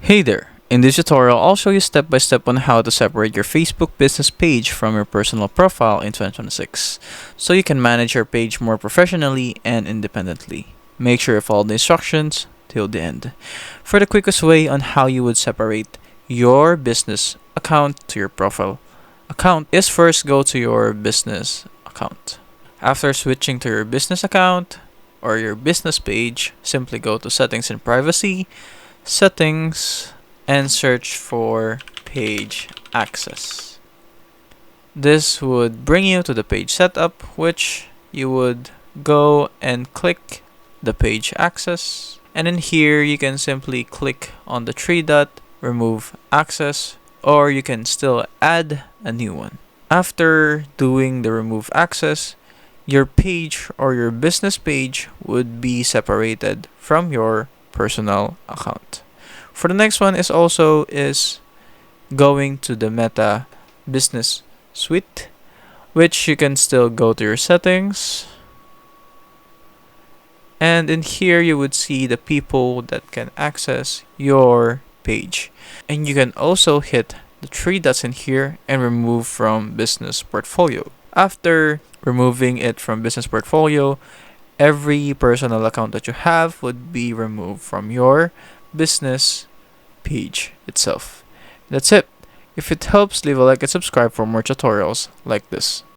Hey there! In this tutorial, I'll show you step by step on how to separate your Facebook business page from your personal profile in 2026, so you can manage your page more professionally and independently. Make sure you follow the instructions till the end. For the quickest way on how you would separate your business account to your profile account is first go to your business account. After switching to your business account or your business page, simply go to Settings and Privacy, Settings, and search for Page Access. This would bring you to the page setup, which you would go and click the page access. And in here, you can simply click on the three dot, remove access, or you can still add a new one. After doing the remove access, your page or your business page would be separated from your personal account. For the next one is going to the Meta Business Suite, which you can still go to your settings, and in here you would see the people that can access your page, and you can also hit the three dots in here and remove from business portfolio. After removing it from business portfolio, every personal account that you have would be removed from your business page itself. That's it. If it helps, leave a like and subscribe for more tutorials like this.